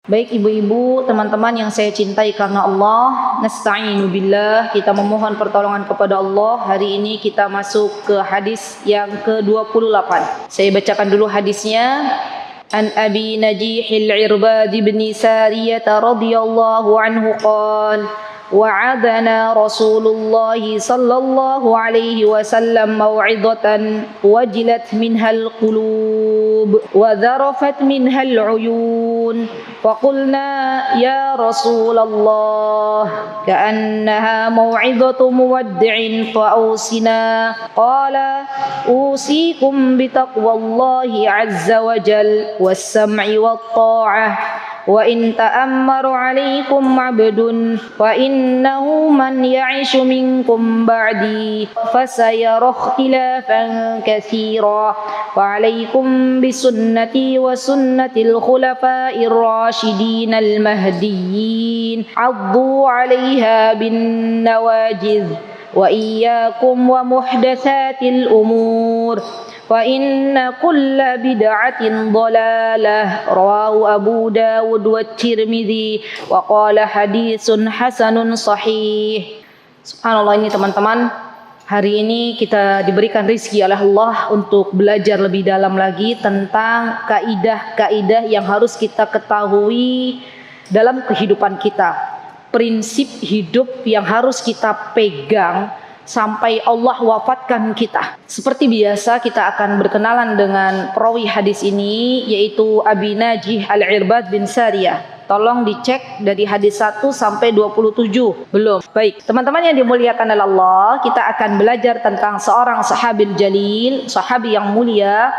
Baik ibu-ibu, teman-teman yang saya cintai karena Allah, nasta'inu billah, kita memohon pertolongan kepada Allah. Hari ini kita masuk ke hadis yang ke-28. Saya bacakan dulu hadisnya. An Abi Najih al-Irbad bin Sariyah radhiyallahu anhu qala wa'adana Rasulullah sallallahu alaihi wasallam mau'izatan wajilat minhal qulub wa dharafat minhal uyun faqulna ya Rasulullah ka'annaha mau'izatu muwaddi'in fa'usina qala usikum bitaqwallahi azza wa jal was-sam'i wat-ta'ah wa in ta'ammaru 'alaikum 'abdun fa innahu man ya'ish minkum ba'di fasayara ikhtilafan katsira fa 'alaikum bisunnati wa sunnatil khulafa'ir rasyidin al mahdiyyin 'addu 'alaiha bin nawajidh wa iyyakum wa muhdatsatil umur fa inna kulla bid'atin dhalalah rawahu Abu Dawud wa Tirmidzi wa qala haditsun hasanun sahih. Subhanallah, ini teman-teman, hari ini kita diberikan rezeki oleh Allah untuk belajar lebih dalam lagi tentang kaidah-kaidah yang harus kita ketahui dalam kehidupan kita, prinsip hidup yang harus kita pegang sampai Allah wafatkan kita. Seperti biasa, kita akan berkenalan dengan perawi hadis ini, yaitu Abi Najih al-Irbad bin Sariyah. Tolong dicek dari hadis 1 sampai 27. Belum. Baik, teman-teman yang dimuliakan oleh Allah, kita akan belajar tentang seorang sahabil jalil, sahabi yang mulia,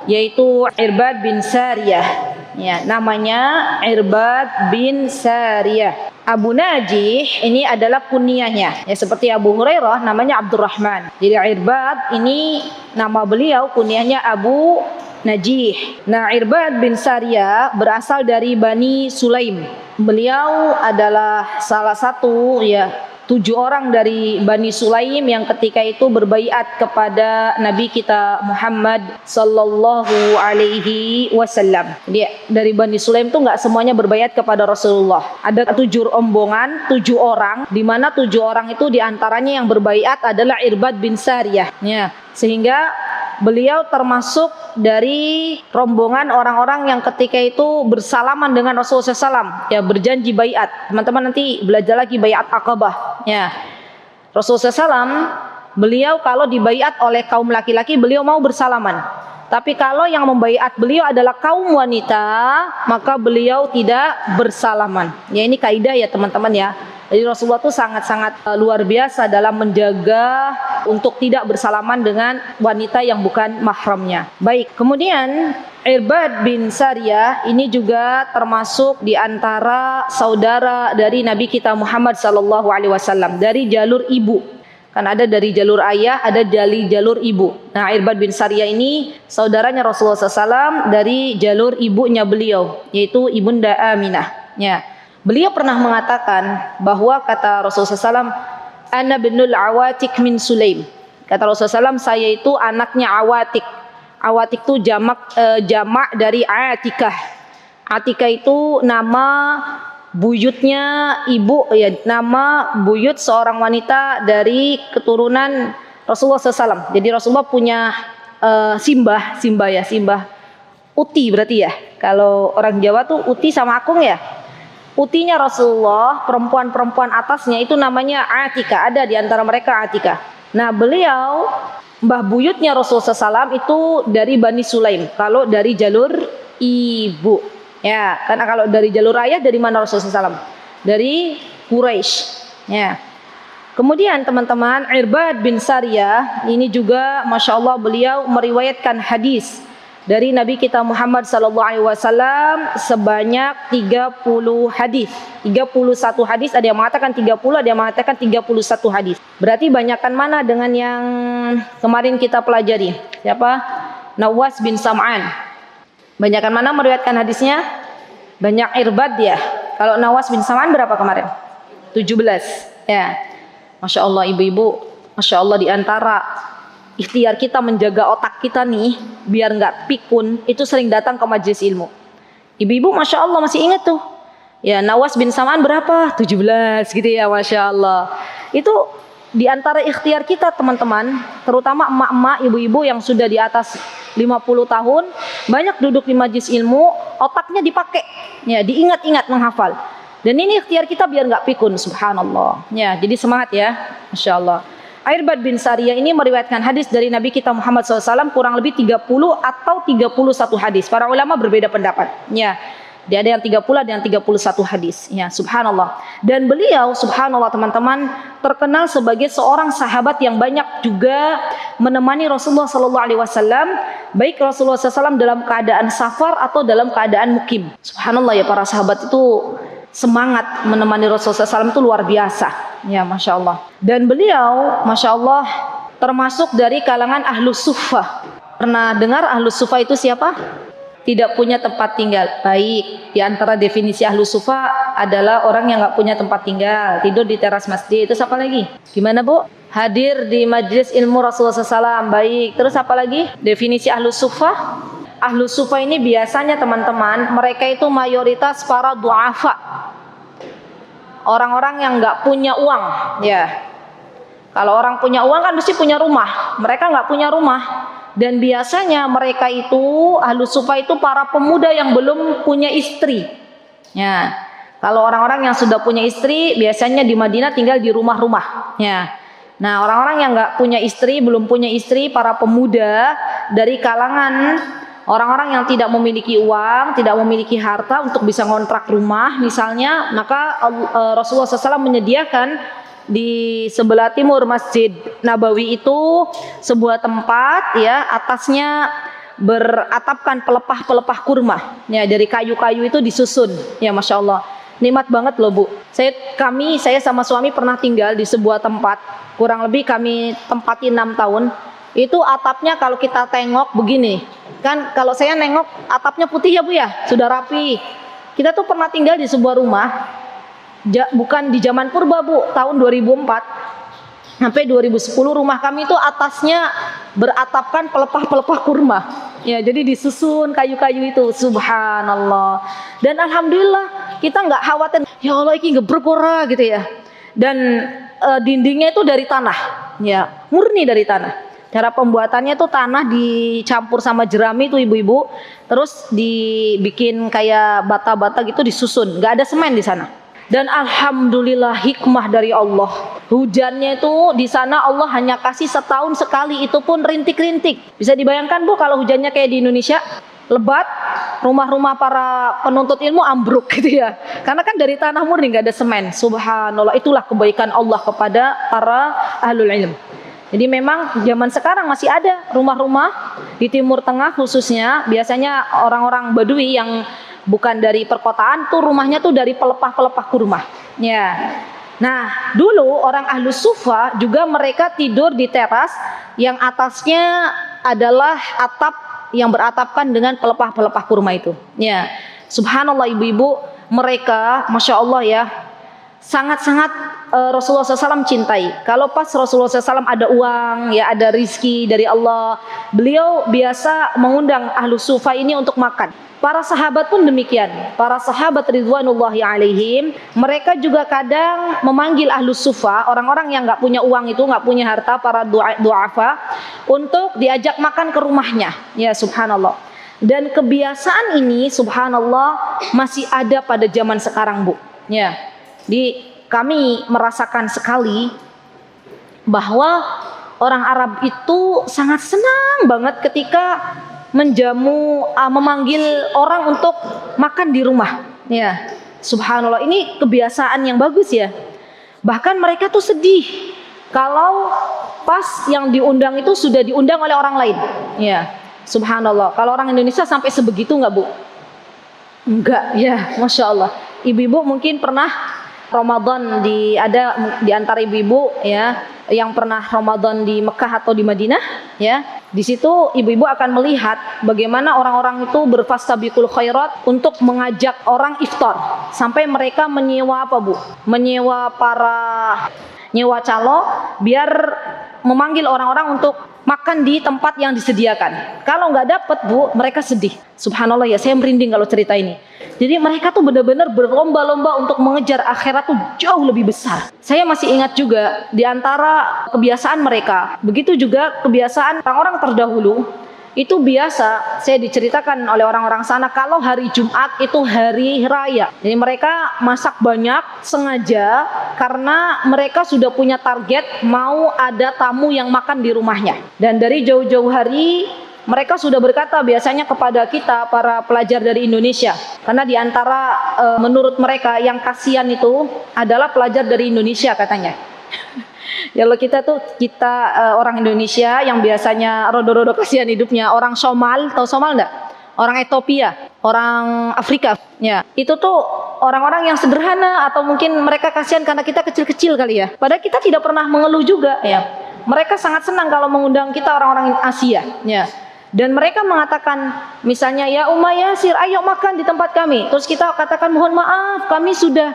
yaitu Irbad bin Sariyah. Ya, namanya Irbad bin Sariyah. Abu Najih ini adalah kunyahnya. Ya, seperti Abu Hurairah namanya Abdurrahman. Jadi Irbad ini nama beliau, kunyahnya Abu Najih. Nah, Irbad bin Sariyah berasal dari Bani Sulaim. Beliau adalah salah satu 7 orang dari Bani Sulaim yang ketika itu berbaiat kepada Nabi kita Muhammad sallallahu alaihi wasallam. Jadi dari Bani Sulaim itu nggak semuanya berbaiat kepada Rasulullah. Ada 7 rombongan, 7 orang, di mana 7 orang itu diantaranya yang berbaiat adalah Irbad bin Sariyah. Ya, sehingga beliau termasuk dari rombongan orang-orang yang ketika itu bersalaman dengan Rasulullah SAW, ya, berjanji baiat. Teman-teman nanti belajar lagi baiat Aqabah. Ya, Rasulullah SAW, beliau kalau dibaiat oleh kaum laki-laki, beliau mau bersalaman. Tapi kalau yang membaiat beliau adalah kaum wanita, maka beliau tidak bersalaman. Ya, ini kaidah ya teman-teman ya. Jadi Rasulullah itu sangat-sangat luar biasa dalam menjaga untuk tidak bersalaman dengan wanita yang bukan mahramnya. Baik, kemudian Irbad bin Sariyah ini juga termasuk di antara saudara dari Nabi kita Muhammad sallallahu alaihi wasallam dari jalur ibu. Kan ada dari jalur ayah, ada dari jalur ibu. Nah, Irbad bin Sariyah ini saudaranya Rasulullah SAW dari jalur ibunya beliau, yaitu Ibunda Aminah. Ya. Beliau pernah mengatakan bahwa kata Rasulullah SAW, Ana binul Awatik min Sulaim. Kata Rasulullah SAW, saya itu anaknya Awatik. Awatik itu jamak dari Atikah. Atikah itu nama buyutnya ibu, ya, nama buyut seorang wanita dari keturunan Rasulullah SAW. Jadi Rasulullah punya simbah uti berarti ya. Kalau orang Jawa tuh uti sama akung ya. Utinya Rasulullah, perempuan-perempuan atasnya itu namanya Atikah, ada di antara mereka Atikah. Nah, beliau mbah buyutnya Rasulullah SAW itu dari Bani Sulaim. Kalau dari jalur ibu, ya, karena kalau dari jalur ayah dari mana Rasulullah SAW? Dari Quraisy. Ya. Kemudian teman-teman, Irbad bin Sariyah ini juga, masya Allah, beliau meriwayatkan hadis dari Nabi kita Muhammad sallallahu alaihi wasallam sebanyak 30 hadis. 31 hadis, ada yang mengatakan 30, ada yang mengatakan 31 hadis. Berarti banyakkan mana dengan yang kemarin kita pelajari? Siapa? Nawas bin Sam'an. Banyakkan mana meriwayatkan hadisnya? Banyak Irbad ya. Kalau Nawas bin Sam'an berapa kemarin? 17. Ya. Masya Allah ibu-ibu, masya Allah, di antara ikhtiar kita menjaga otak kita nih biar nggak pikun, itu sering datang ke majelis ilmu. Ibu-ibu masya Allah masih ingat tuh Ya, Nawas bin Sam'an berapa? 17 gitu ya, Masya Allah. Itu di antara ikhtiar kita teman-teman, terutama emak-emak, ibu-ibu yang sudah di atas 50 tahun, banyak duduk di majlis ilmu, otaknya dipakai, ya, diingat-ingat menghafal. Dan ini ikhtiar kita biar nggak pikun, subhanallah. Ya, jadi semangat ya, Masya Allah. Irbad bin Sariyah ini meriwayatkan hadis dari Nabi kita Muhammad SAW kurang lebih 30 atau 31 hadis. Para ulama berbeda pendapat. Ya, dia ada yang 30, ada yang 31 hadis. Ya, subhanallah. Dan beliau, subhanallah teman-teman, terkenal sebagai seorang sahabat yang banyak juga menemani Rasulullah SAW. Baik Rasulullah SAW dalam keadaan safar atau dalam keadaan mukim. Subhanallah ya, para sahabat itu semangat menemani Rasulullah SAW itu luar biasa. Ya, Masya Allah. Dan beliau, Masya Allah, termasuk dari kalangan Ahlus Suffah. Pernah dengar Ahlus Suffah itu siapa? Tidak punya tempat tinggal. Baik, di antara definisi Ahlus Suffah adalah orang yang nggak punya tempat tinggal, tidur di teras masjid. Itu apa lagi? Gimana Bu? Hadir di majlis ilmu Rasulullah SAW. Baik, terus apa lagi? Definisi Ahlus Suffah? Ahlus Suffah ini biasanya teman-teman, mereka itu mayoritas para du'afa, orang-orang yang nggak punya uang. Ya, kalau orang punya uang kan mesti punya rumah. Mereka nggak punya rumah. Dan biasanya mereka itu, Ahlus Suffah itu para pemuda yang belum punya istri. Ya, kalau orang-orang yang sudah punya istri, biasanya di Madinah tinggal di rumah-rumah. Ya. Nah, orang-orang yang nggak punya istri, belum punya istri, para pemuda dari kalangan orang-orang yang tidak memiliki uang, tidak memiliki harta untuk bisa ngontrak rumah misalnya, maka Rasulullah SAW menyediakan di sebelah timur Masjid Nabawi itu sebuah tempat, ya, atasnya beratapkan pelepah-pelepah kurma, ya, dari kayu-kayu itu disusun, ya, Masya Allah, nikmat banget loh Bu. Saya sama suami pernah tinggal di sebuah tempat, kurang lebih kami tempati 6 tahun. Itu atapnya kalau kita tengok begini, kan kalau saya nengok atapnya putih ya Bu ya, sudah rapi. Kita tuh pernah tinggal di sebuah rumah, bukan di zaman purba Bu, tahun 2004 sampai 2010 rumah kami itu atasnya beratapkan pelepah-pelepah kurma. Ya, jadi disusun kayu-kayu itu, subhanallah. Dan alhamdulillah kita nggak khawatir, ya Allah ini gebrek ora gitu ya. Dan dindingnya itu dari tanah, ya, murni dari tanah. Cara pembuatannya tuh tanah dicampur sama jerami tuh ibu-ibu, terus dibikin kayak bata-bata gitu disusun, nggak ada semen di sana. Dan alhamdulillah hikmah dari Allah, hujannya itu di sana Allah hanya kasih setahun sekali, itu pun rintik-rintik. Bisa dibayangkan Bu kalau hujannya kayak di Indonesia, lebat, rumah-rumah para penuntut ilmu ambruk gitu ya, karena kan dari tanah murni, nggak ada semen. Subhanallah, itulah kebaikan Allah kepada para ahlul ilm. Jadi memang zaman sekarang masih ada rumah-rumah di Timur Tengah khususnya, biasanya orang-orang Badui yang bukan dari perkotaan tuh rumahnya tuh dari pelepah-pelepah kurma. Ya. Nah, dulu orang Ahlus Suffah juga mereka tidur di teras yang atasnya adalah atap yang beratapkan dengan pelepah-pelepah kurma itu. Ya. Subhanallah ibu-ibu, mereka Masya Allah ya, sangat-sangat Rasulullah SAW cintai. Kalau pas Rasulullah SAW ada uang, ya, ada rizki dari Allah, beliau biasa mengundang Ahlus Suffah ini untuk makan. Para sahabat pun demikian. Para sahabat ridwanullahi alaihim, mereka juga kadang memanggil Ahlus Suffah, orang-orang yang nggak punya uang itu, nggak punya harta, para du'afa, untuk diajak makan ke rumahnya. Ya, subhanallah. Dan kebiasaan ini subhanallah masih ada pada zaman sekarang Bu. Ya. Kami merasakan sekali bahwa orang Arab itu sangat senang banget ketika memanggil orang untuk makan di rumah. Ya, subhanallah, ini kebiasaan yang bagus ya. Bahkan mereka tuh sedih kalau pas yang diundang itu sudah diundang oleh orang lain. Ya, subhanallah. Kalau orang Indonesia sampai sebegitu nggak Bu? Enggak, ya, Masya Allah. Ibu-ibu mungkin pernah Ramadan ada di antara ibu-ibu ya yang pernah Ramadan di Mekah atau di Madinah ya. Di situ ibu-ibu akan melihat bagaimana orang-orang itu berfastabiqul khairat untuk mengajak orang iftar, sampai mereka menyewa apa Bu? Menyewa calo biar memanggil orang-orang untuk makan di tempat yang disediakan. Kalau nggak dapat, Bu, mereka sedih. Subhanallah ya, saya merinding kalau cerita ini. Jadi mereka tuh benar-benar berlomba-lomba untuk mengejar akhirat tuh jauh lebih besar. Saya masih ingat juga di antara kebiasaan mereka, begitu juga kebiasaan orang-orang terdahulu. Itu biasa saya diceritakan oleh orang-orang sana kalau hari Jumat itu hari raya. Jadi mereka masak banyak sengaja karena mereka sudah punya target mau ada tamu yang makan di rumahnya. Dan dari jauh-jauh hari mereka sudah berkata biasanya kepada kita para pelajar dari Indonesia. Karena di antara menurut mereka yang kasihan itu adalah pelajar dari Indonesia katanya. Kalau kita orang Indonesia yang biasanya rodo-rodo kasihan hidupnya, orang Somal, tahu Somal enggak? Orang Ethiopia, orang Afrika, ya. Itu tuh orang-orang yang sederhana atau mungkin mereka kasihan karena kita kecil-kecil kali ya. Padahal kita tidak pernah mengeluh juga, ya. Mereka sangat senang kalau mengundang kita orang-orang Asia, ya. Dan mereka mengatakan misalnya, ya Umayyah Yasir, ayo makan di tempat kami. Terus kita katakan mohon maaf, kami sudah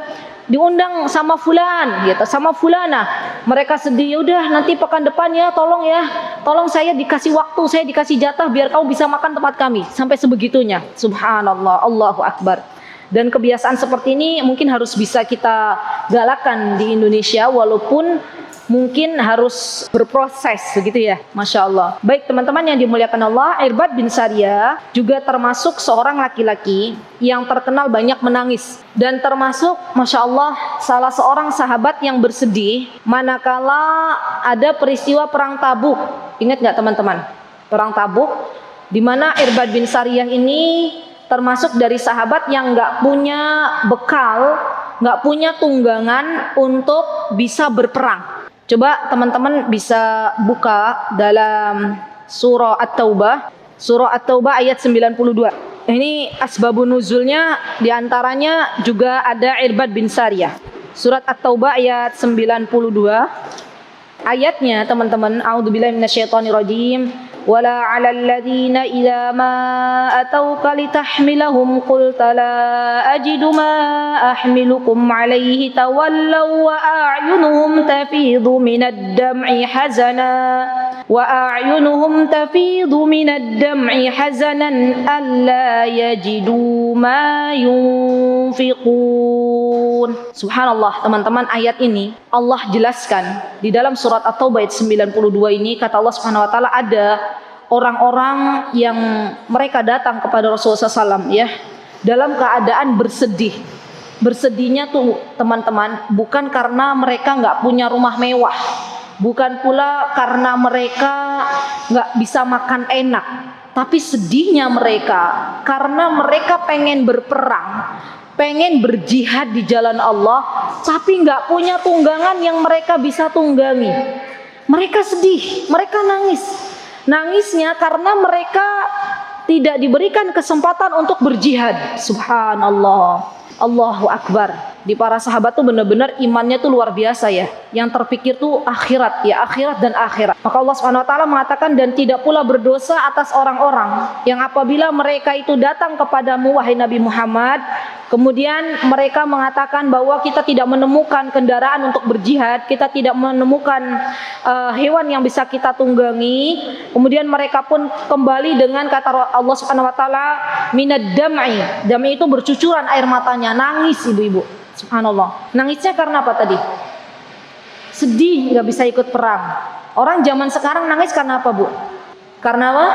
diundang sama fulan gitu, sama fulana. Mereka sedih, udah nanti pekan depan ya, tolong saya dikasih waktu, saya dikasih jatah biar kau bisa makan tempat kami. Sampai sebegitunya. Subhanallah, Allahu Akbar. Dan kebiasaan seperti ini mungkin harus bisa kita galakan di Indonesia, walaupun mungkin harus berproses begitu ya, Masya Allah. Baik teman-teman yang dimuliakan Allah, Irbad bin Sariyah juga termasuk seorang laki-laki yang terkenal banyak menangis. Dan termasuk Masya Allah salah seorang sahabat yang bersedih manakala ada peristiwa perang Tabuk. Ingat gak teman-teman? Perang Tabuk, di mana Irbad bin Sariyah ini termasuk dari sahabat yang gak punya bekal, gak punya tunggangan untuk bisa berperang. Coba teman-teman bisa buka dalam surah At-Taubah, surah At-Taubah ayat 92. Ini asbabun nuzulnya diantaranya juga ada Irbad bin Sariyah. Surat At-Taubah ayat 92. Ayatnya teman-teman, a'udzubillahi minasyaitonirrajim. ولا على الذين إذا ما أتوك لتحملهم قلت لا أجد ما أحملكم عليه تولوا وأعينهم تفيض من الدمع حزنا ألا يجدوا ما ينفقون. Subhanallah teman-teman, ayat ini Allah jelaskan di dalam surat At-Taubah ayat 92 ini, kata Allah Subhanahu wa taala, ada orang-orang yang mereka datang kepada Rasulullah SAW ya dalam keadaan bersedih. Bersedihnya tuh teman-teman bukan karena mereka nggak punya rumah mewah, bukan pula karena mereka nggak bisa makan enak, tapi sedihnya mereka karena mereka pengen berperang, pengen berjihad di jalan Allah, tapi nggak punya tunggangan yang mereka bisa tunggangi. Mereka sedih, mereka nangis. Nangisnya karena mereka tidak diberikan kesempatan untuk berjihad. Subhanallah, Allahu Akbar. Di para sahabat tuh benar-benar imannya tuh luar biasa ya. Yang terpikir tuh akhirat ya, akhirat dan akhirat. Maka Allah Subhanahu wa taala mengatakan, dan tidak pula berdosa atas orang-orang yang apabila mereka itu datang kepadamu wahai Nabi Muhammad, kemudian mereka mengatakan bahwa kita tidak menemukan kendaraan untuk berjihad, kita tidak menemukan hewan yang bisa kita tunggangi. Kemudian mereka pun kembali dengan kata Allah Subhanahu wa taala, minad dam'i. Dam'i itu bercucuran air matanya, nangis ibu-ibu. Subhanallah. Nangisnya karena apa tadi? Sedih nggak bisa ikut perang. Orang zaman sekarang nangis karena apa, Bu? Karena apa?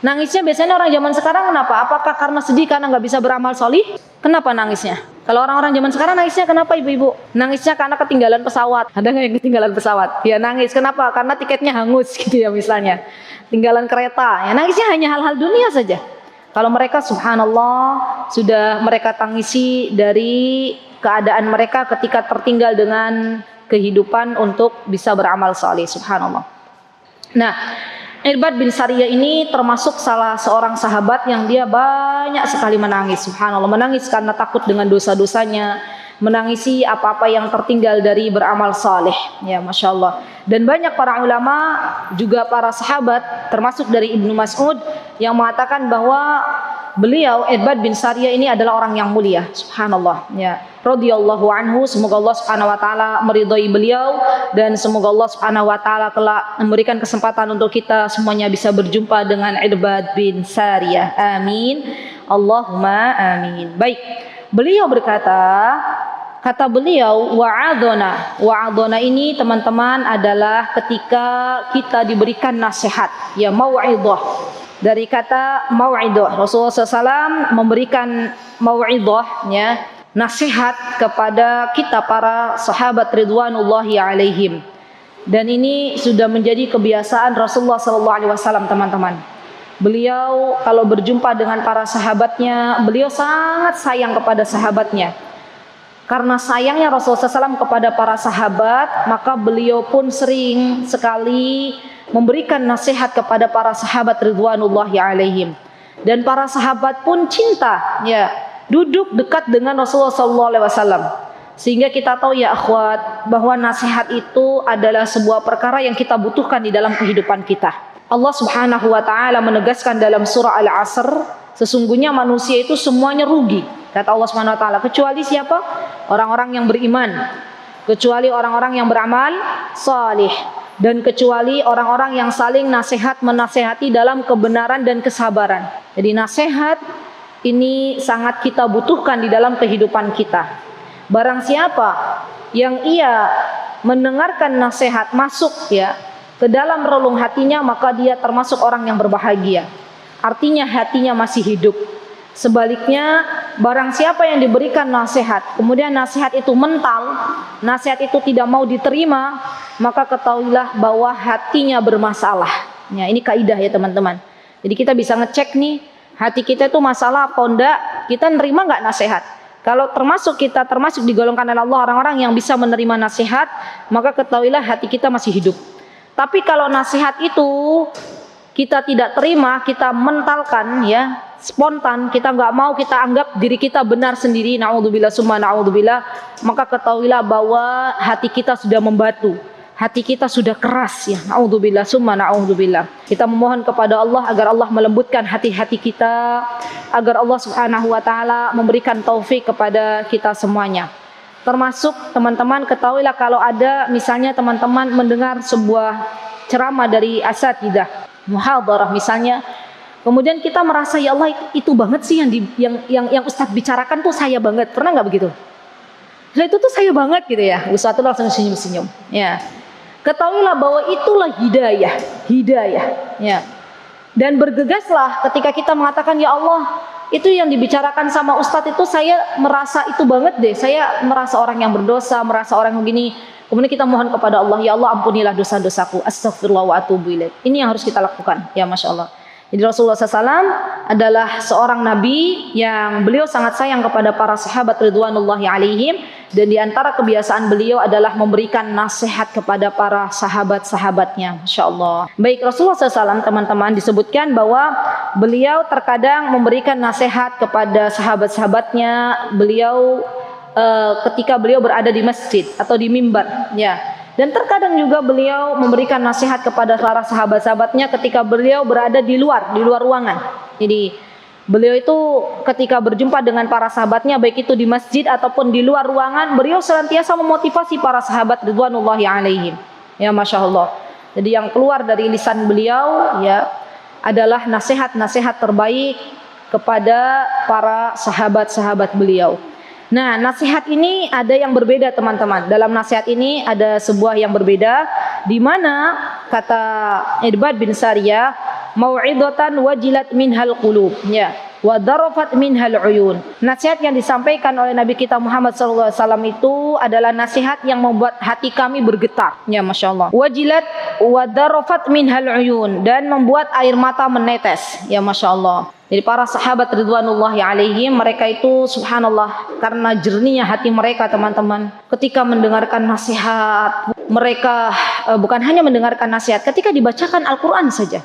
Nangisnya biasanya orang zaman sekarang kenapa? Apakah karena sedih karena nggak bisa beramal solih? Kenapa nangisnya? Kalau orang-orang zaman sekarang nangisnya kenapa, ibu-ibu? Nangisnya karena ketinggalan pesawat. Ada nggak yang ketinggalan pesawat? Ya nangis. Kenapa? Karena tiketnya hangus gitu ya misalnya. Tinggalan kereta. Ya nangisnya hanya hal-hal dunia saja. Kalau mereka subhanallah sudah mereka tangisi dari keadaan mereka ketika tertinggal dengan kehidupan untuk bisa beramal saleh. Subhanallah. Nah, Irbad bin Sariyah ini termasuk salah seorang sahabat yang dia banyak sekali menangis. Subhanallah, menangis karena takut dengan dosa-dosanya, menangisi apa-apa yang tertinggal dari beramal saleh. Ya, Masya Allah. Dan banyak para ulama juga para sahabat termasuk dari Ibnu Mas'ud yang mengatakan bahwa beliau Irbad bin Sariyah ini adalah orang yang mulia. Subhanallah. Ya. radhiyallahu anhu. Semoga Allah Subhanahu wa taala meridhai beliau dan semoga Allah Subhanahu wa taala kelak memberikan kesempatan untuk kita semuanya bisa berjumpa dengan Irbad bin Sariyah. Amin. Allahumma amin. Baik. Beliau berkata, kata beliau wa'adona ini teman-teman adalah ketika kita diberikan nasihat, ya mau'idhah. Dari kata mau'idhah, Rasulullah SAW memberikan mau'idhah, ya, nasihat kepada kita para sahabat ridwanullahi alaihim. Dan ini sudah menjadi kebiasaan Rasulullah SAW, teman-teman. Beliau kalau berjumpa dengan para sahabatnya, beliau sangat sayang kepada sahabatnya. Karena sayangnya Rasulullah SAW kepada para sahabat, maka beliau pun sering sekali memberikan nasihat kepada para sahabat ridwanullahi alaihim. Dan para sahabat pun cinta, ya, duduk dekat dengan Rasulullah SAW. Sehingga kita tahu, ya akhwat, bahwa nasihat itu adalah sebuah perkara yang kita butuhkan di dalam kehidupan kita. Allah Subhanahu wa taala menegaskan dalam surah Al-Asr, sesungguhnya manusia itu semuanya rugi. Kata Allah Subhanahu wa taala, kecuali siapa? Orang-orang yang beriman, kecuali orang-orang yang beramal salih, dan kecuali orang-orang yang saling nasihat menasehati dalam kebenaran dan kesabaran. Jadi nasihat ini sangat kita butuhkan di dalam kehidupan kita. Barang siapa yang ia mendengarkan nasihat masuk, ya, ke dalam relung hatinya, maka dia termasuk orang yang berbahagia. Artinya hatinya masih hidup. Sebaliknya, barang siapa yang diberikan nasihat, kemudian nasihat itu mental, nasihat itu tidak mau diterima, maka ketahuilah bahwa hatinya bermasalah. Ya, ini kaidah, ya teman-teman. Jadi kita bisa ngecek nih, hati kita itu masalah apa enggak, kita nerima nggak nasihat. Kalau termasuk di golongan oleh Allah orang-orang yang bisa menerima nasihat, maka ketahuilah hati kita masih hidup. Tapi kalau nasihat itu kita tidak terima, kita mentalkan, ya, spontan, kita nggak mau, kita anggap diri kita benar sendiri, naudzubillah summa naudzubillah, maka ketahuilah bahwa hati kita sudah membatu, hati kita sudah keras, ya, naudzubillah summa naudzubillah. Kita memohon kepada Allah agar Allah melembutkan hati-hati kita, agar Allah Subhanahu wa taala memberikan taufik kepada kita semuanya. Termasuk teman-teman ketahuilah kalau ada misalnya teman-teman mendengar sebuah ceramah dari asatidzah, muhadarah misalnya, kemudian kita merasa, ya Allah, itu banget sih yang Ustadz bicarakan tuh saya banget. Pernah nggak begitu? Nah, itu tuh saya banget gitu ya. Ustadz tuh langsung senyum-senyum. Ya, ketahuilah bahwa itulah hidayah, ya. Dan bergegaslah ketika kita mengatakan, ya Allah, itu yang dibicarakan sama Ustadz itu saya merasa itu banget deh. Saya merasa orang yang berdosa, merasa orang yang begini. Kemudian kita mohon kepada Allah, ya Allah ampunilah dosa-dosaku, astaghfirullah wa atubu ilaih. Ini yang harus kita lakukan, ya Masya Allah. Jadi Rasulullah SAW adalah seorang nabi yang beliau sangat sayang kepada para sahabat ridwanullahi alaihim, dan di antara kebiasaan beliau adalah memberikan nasihat kepada para sahabat-sahabatnya. Masya Allah. Baik, Rasulullah SAW teman-teman disebutkan bahwa beliau terkadang memberikan nasihat kepada sahabat-sahabatnya. Beliau ketika beliau berada di masjid atau di mimbar, ya. Dan terkadang juga beliau memberikan nasihat kepada para sahabat-sahabatnya ketika beliau berada di luar ruangan. Jadi beliau itu ketika berjumpa dengan para sahabatnya, baik itu di masjid ataupun di luar ruangan, beliau senantiasa memotivasi para sahabat ridwanullahi alaihim. Ya Masya Allah. Jadi yang keluar dari lisan beliau, ya, adalah nasihat-nasihat terbaik kepada para sahabat-sahabat beliau. Nah, nasihat ini ada yang berbeda teman-teman. Dalam nasihat ini ada sebuah yang berbeda, di mana kata Irbad bin Sariyah, mau'idatan wajilat minhal qulub, ya, wa darafat minhal uyun. Nasihat yang disampaikan oleh Nabi kita Muhammad SAW itu adalah nasihat yang membuat hati kami bergetar, ya Masya Allah. Wajilat wa darafat minhal uyun, dan membuat air mata menetes, ya Masya Allah. Jadi para sahabat ridwanullahi alaihim, mereka itu subhanallah, karena jernihnya hati mereka teman-teman, ketika mendengarkan nasihat, mereka bukan hanya mendengarkan nasihat, ketika dibacakan Al-Quran saja,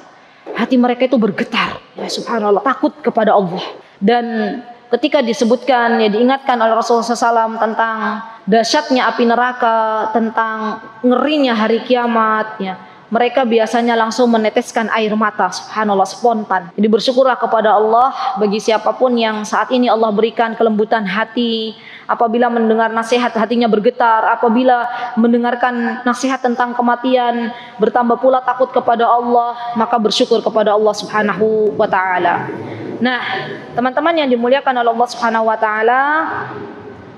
hati mereka itu bergetar, ya subhanallah, takut kepada Allah. Dan ketika disebutkan, ya diingatkan oleh Rasulullah SAW tentang dahsyatnya api neraka, tentang ngerinya hari kiamat, ya, mereka biasanya langsung meneteskan air mata, subhanallah, spontan. Jadi bersyukurlah kepada Allah bagi siapapun yang saat ini Allah berikan kelembutan hati, apabila mendengar nasihat hatinya bergetar, apabila mendengarkan nasihat tentang kematian bertambah pula takut kepada Allah, maka bersyukur kepada Allah Subhanahu wa taala. Nah, teman-teman yang dimuliakan oleh Allah Subhanahu wa taala,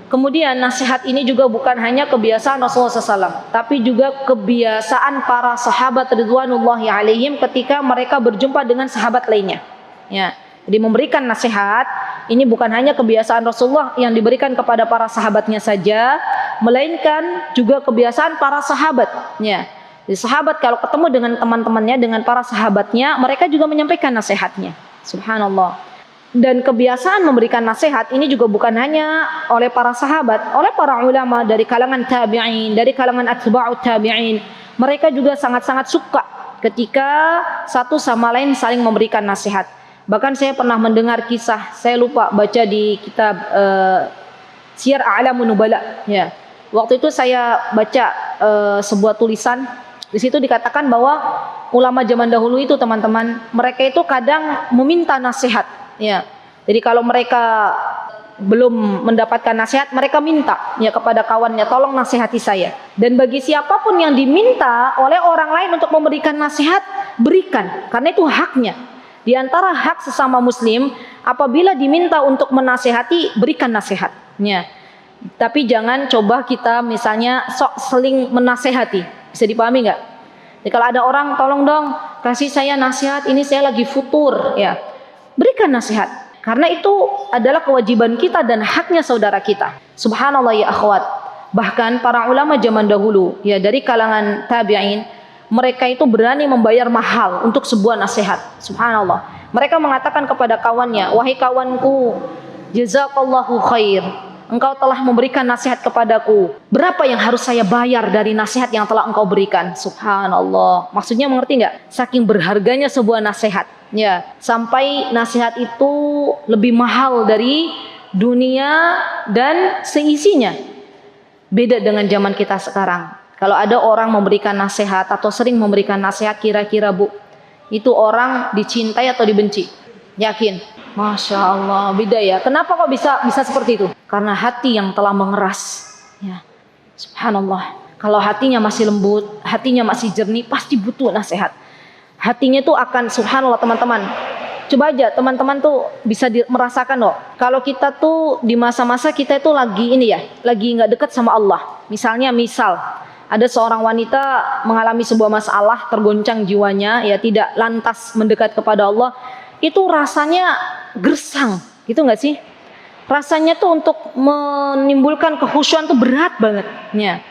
kemudian nasihat ini juga bukan hanya kebiasaan Rasulullah SAW, tapi juga kebiasaan para sahabat ridwanullahi alaihim ketika mereka berjumpa dengan sahabat lainnya. Ya, jadi memberikan nasihat ini bukan hanya kebiasaan Rasulullah yang diberikan kepada para sahabatnya saja, melainkan juga kebiasaan para sahabat. Ya, jadi sahabat kalau ketemu dengan teman-temannya, dengan para sahabatnya, mereka juga menyampaikan nasihatnya. Subhanallah. Dan kebiasaan memberikan nasihat ini juga bukan hanya oleh para sahabat, oleh para ulama dari kalangan tabi'in, dari kalangan atba'ut tabi'in. Mereka juga sangat-sangat suka ketika satu sama lain saling memberikan nasihat. Bahkan saya pernah mendengar kisah, saya lupa baca di kitab Syiar A'lamun Nubala. Ya. Waktu itu saya baca sebuah tulisan, di situ dikatakan bahwa ulama zaman dahulu itu, teman-teman, mereka itu kadang meminta nasihat. Ya, jadi kalau mereka belum mendapatkan nasihat, mereka minta ya kepada kawannya, tolong nasihati saya. Dan bagi siapapun yang diminta oleh orang lain untuk memberikan nasihat, berikan, karena itu haknya. Di antara hak sesama muslim, apabila diminta untuk menasihati, berikan nasihatnya. Tapi jangan coba kita misalnya sok seling menasihati. Bisa dipahami nggak? Jadi kalau ada orang, tolong dong kasih saya nasihat, ini saya lagi futur, ya. Berikan nasihat, karena itu adalah kewajiban kita dan haknya saudara kita. Subhanallah ya akhwat. Bahkan para ulama zaman dahulu, ya dari kalangan tabi'in, mereka itu berani membayar mahal untuk sebuah nasihat. Subhanallah. Mereka mengatakan kepada kawannya, wahai kawanku, jazakallahu khair, engkau telah memberikan nasihat kepadaku. Berapa yang harus saya bayar dari nasihat yang telah engkau berikan? Subhanallah. Maksudnya mengerti nggak? Saking berharganya sebuah nasihat. Ya, sampai nasihat itu lebih mahal dari dunia dan seisinya. Beda dengan zaman kita sekarang. Kalau ada orang memberikan nasihat atau sering memberikan nasihat, kira-kira Bu, itu orang dicintai atau dibenci? Yakin? Masya Allah, beda ya. Kenapa kok bisa seperti itu? Karena hati yang telah mengeras. Ya, subhanallah. Kalau hatinya masih lembut, hatinya masih jernih, pasti butuh nasihat. Hatinya tuh akan, subhanallah teman-teman. Coba aja teman-teman tuh bisa merasakan loh. Kalau kita tuh di masa-masa kita itu lagi ini ya, lagi nggak dekat sama Allah. Misal ada seorang wanita mengalami sebuah masalah, tergoncang jiwanya, ya tidak lantas mendekat kepada Allah. Itu rasanya gersang, gitu nggak sih? Rasanya tuh untuk menimbulkan kekhusyuan tuh berat banget. Ya.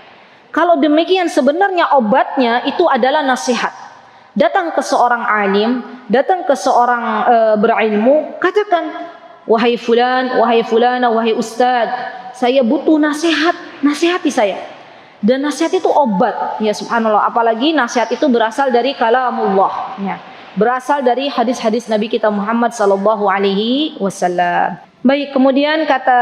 Kalau demikian sebenarnya obatnya itu adalah nasihat. Datang ke seorang alim, datang ke seorang berilmu, katakan, wahai fulan, wahai fulana, wahai ustad, saya butuh nasihat, nasihati saya. Dan nasihat itu obat, ya subhanallah. Apalagi nasihat itu berasal dari kalamullah, ya. Berasal dari hadis-hadis Nabi kita Muhammad sallallahu alaihi wasallam. Baik, kemudian kata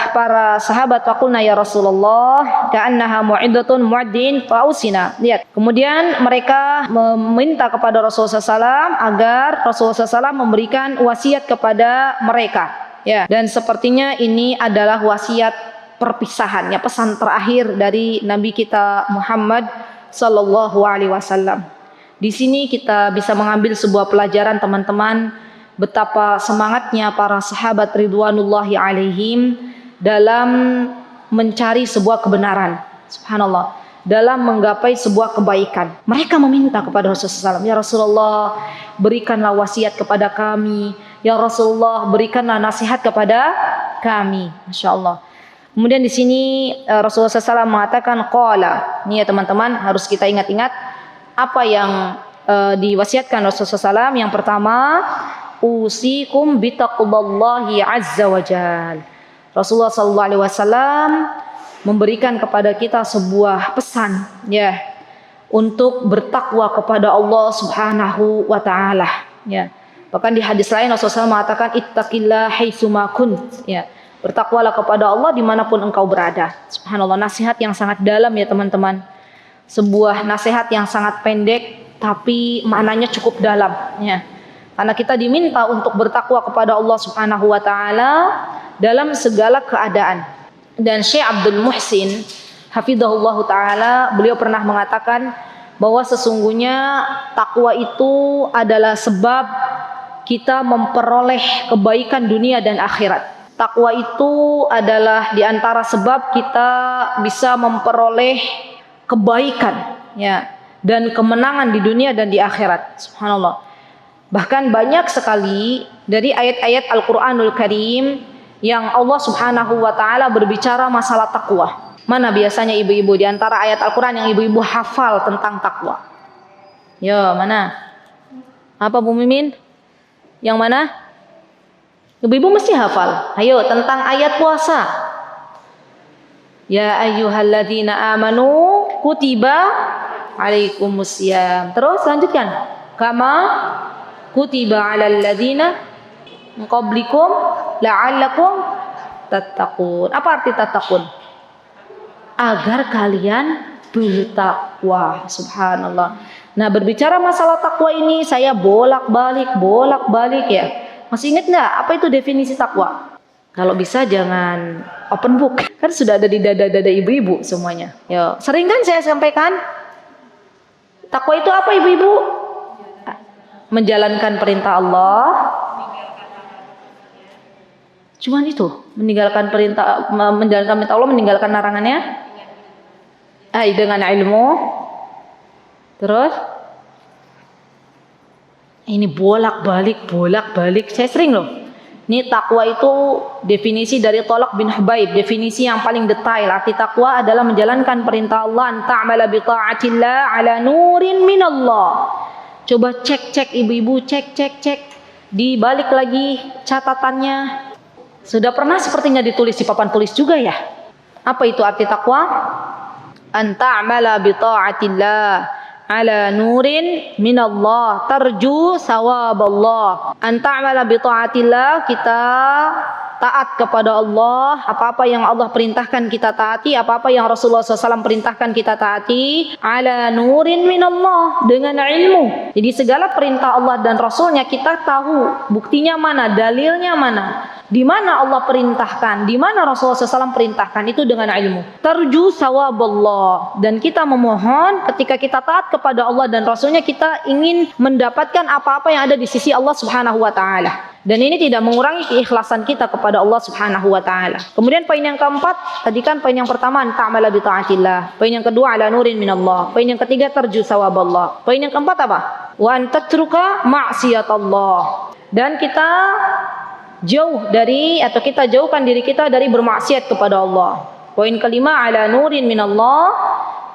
para sahabat, faqulna ya Rasulullah ka'annaha mu'iddatun mu'addin fa'usina. Lihat, kemudian mereka meminta kepada Rasulullah SAW agar Rasulullah SAW memberikan wasiat kepada mereka. Ya, dan sepertinya ini adalah wasiat perpisahan, ya, pesan terakhir dari Nabi kita Muhammad sallallahu alaihi wasallam. Di sini kita bisa mengambil sebuah pelajaran, teman-teman, betapa semangatnya para sahabat ridwanullahi alaihim dalam mencari sebuah kebenaran. Subhanallah, dalam menggapai sebuah kebaikan. Mereka meminta kepada Rasulullah SAW, ya Rasulullah, berikanlah wasiat kepada kami. Ya Rasulullah, berikanlah nasihat kepada kami. Masya Allah. Kemudian di sini Rasulullah SAW mengatakan qala. Ini ya teman-teman, harus kita ingat-ingat apa yang diwasiatkan Rasulullah SAW. Yang pertama, usikum bitaqwallahi azza wa jal. Rasulullah sallallahu alaihi wasallam memberikan kepada kita sebuah pesan, ya, untuk bertakwa kepada Allah Subhanahu wa taala, ya. Bahkan di hadis lain Rasulullah SAW mengatakan ittaqillah haitsuma kunt, ya. Bertakwalah kepada Allah dimanapun engkau berada. Subhanallah, nasihat yang sangat dalam ya teman-teman. sebuah nasihat yang sangat pendek tapi maknanya cukup dalam ya. Karena kita diminta untuk bertakwa kepada Allah Subhanahu wa taala dalam segala keadaan. Dan Syekh Abdul Muhsin hafizahullah taala, beliau pernah mengatakan bahwa sesungguhnya takwa itu adalah sebab kita memperoleh kebaikan dunia dan akhirat. Takwa itu adalah di antara sebab kita bisa memperoleh kebaikan ya dan kemenangan di dunia dan di akhirat. Subhanallah. Bahkan banyak sekali dari ayat-ayat Al-Qur'anul Karim yang Allah Subhanahu wa taala berbicara masalah takwa. Mana biasanya ibu-ibu di antara ayat Al-Qur'an yang ibu-ibu hafal tentang takwa? Ya, mana? Apa Bu Mimin? Yang mana? Ibu-ibu mesti hafal. Ayo, tentang ayat puasa. Ya ayyuhalladzina amanu kutiba alaikumusiyam. Terus lanjutkan. Kama kutiba alal ladzina min qablikum la'allakum tattaqun. Apa arti tattaqun? Agar kalian bertakwa. Subhanallah. Nah, berbicara masalah takwa ini saya bolak-balik ya. Masih ingat nggak apa itu definisi takwa? Kalau bisa jangan open book, kan sudah ada di dada-dada ibu-ibu semuanya. Yo, sering kan saya sampaikan, takwa itu apa ibu-ibu? Menjalankan perintah Allah. Cuman itu, menjalankan perintah Allah, meninggalkan larangannya. Dengan ilmu. Terus ini bolak-balik. Saya sering loh. Ini takwa itu definisi dari Thalaq bin Hubaib, definisi yang paling detail. Arti takwa adalah menjalankan perintah Allah, ta'amala bi ta'atillah ala nurin minallah. Coba cek ibu-ibu, cek. Dibalik lagi catatannya. Sudah pernah sepertinya ditulis di papan tulis juga ya. Apa itu arti takwa? An ta'amala bi ta'atillah ala nurin minallah tarju sawaballah. An ta'mala bi ta'atillah, kita taat kepada Allah, apa-apa yang Allah perintahkan kita taati, apa-apa yang Rasulullah SAW perintahkan kita taati, ala nurin minallah, dengan ilmu. Jadi segala perintah Allah dan Rasulnya kita tahu buktinya mana, dalilnya mana, di mana Allah perintahkan, di mana Rasulullah SAW perintahkan, itu dengan ilmu. Tarju sawaballah, dan kita memohon ketika kita taat kepada Allah dan Rasulnya, kita ingin mendapatkan apa-apa yang ada di sisi Allah Subhanahu wa taala. Dan ini tidak mengurangi keikhlasan kita kepada Allah Subhanahu wa taala. Kemudian poin yang keempat, tadi kan poin yang pertama ta'amala bi ta'atillah. Poin yang kedua ala nurin minallah. Poin yang ketiga tarju sawaballah. Poin yang keempat apa? Wa an tatruka ma'siyatallah. Dan kita jauh dari, atau kita jauhkan diri kita dari bermaksiat kepada Allah. Poin kelima ala nurin minallah,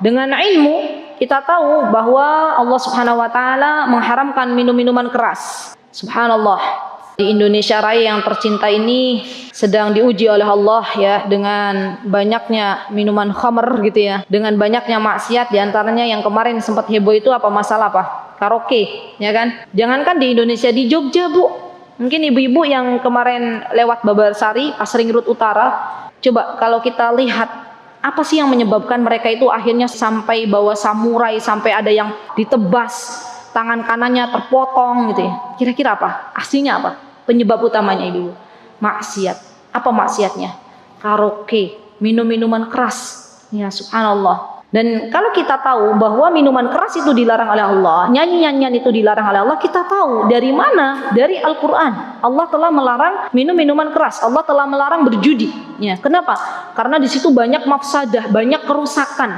dengan ilmu kita tahu bahwa Allah Subhanahu wa taala mengharamkan minum-minuman keras. Subhanallah. Di Indonesia Raya yang tercinta ini sedang diuji oleh Allah ya, dengan banyaknya minuman khamr gitu ya, dengan banyaknya maksiat. Di antaranya yang kemarin sempat heboh itu apa, masalah apa? Karaoke, ya kan? Jangankan di Indonesia, di Jogja Bu, mungkin ibu-ibu yang kemarin lewat Babarsari, Pasring Road Utara, coba kalau kita lihat apa sih yang menyebabkan mereka itu akhirnya sampai bawa samurai, sampai ada yang ditebas, tangan kanannya terpotong gitu ya. Kira-kira apa? Aslinya apa? Penyebab utamanya ibu? Maksiat. Apa maksiatnya? Karaoke, minum-minuman keras. Ya subhanallah. Dan kalau kita tahu bahwa minuman keras itu dilarang oleh Allah, nyanyi-nyanyian itu dilarang oleh Allah, kita tahu dari mana? Dari Al-Quran. Allah telah melarang minum-minuman keras. Allah telah melarang berjudi. Ya, kenapa? Karena di situ banyak mafsadah, banyak kerusakan.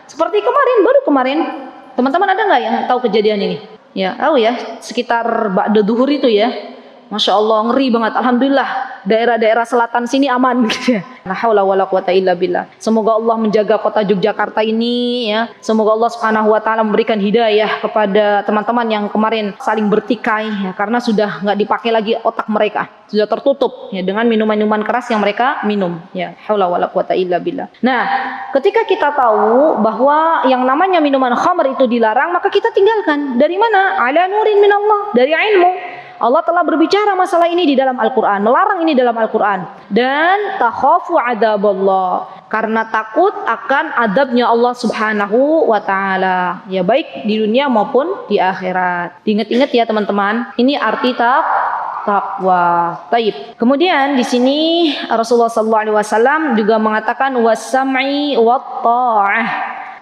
Seperti baru kemarin, teman-teman ada nggak yang tahu kejadian ini? Ya, tahu ya, sekitar ba'da duhur itu ya. Masya Allah, ngeri banget. Alhamdulillah, daerah-daerah selatan sini aman gitu ya. La haula wala quwata illa billah. Semoga Allah menjaga kota Yogyakarta ini ya. Semoga Allah Subhanahu wa taala memberikan hidayah kepada teman-teman yang kemarin saling bertikai ya, karena sudah nggak dipakai lagi otak mereka. Sudah tertutup ya dengan minuman-minuman keras yang mereka minum. Ya, haula wala quwata illa billah. Nah, ketika kita tahu bahwa yang namanya minuman khamr itu dilarang, maka kita tinggalkan. Dari mana? Ala nurin minallah, dari ilmu. Allah telah berbicara masalah ini di dalam Al-Quran, melarang ini dalam Al-Quran. Dan takhafu adaballah, karena takut akan adabnya Allah Subhanahu wa taala. Ya, baik di dunia maupun di akhirat. Diingat-ingat ya teman-teman. Ini arti takwa. Taib. Kemudian di sini Rasulullah SAW juga mengatakan was-sam'i wat-tha'ah.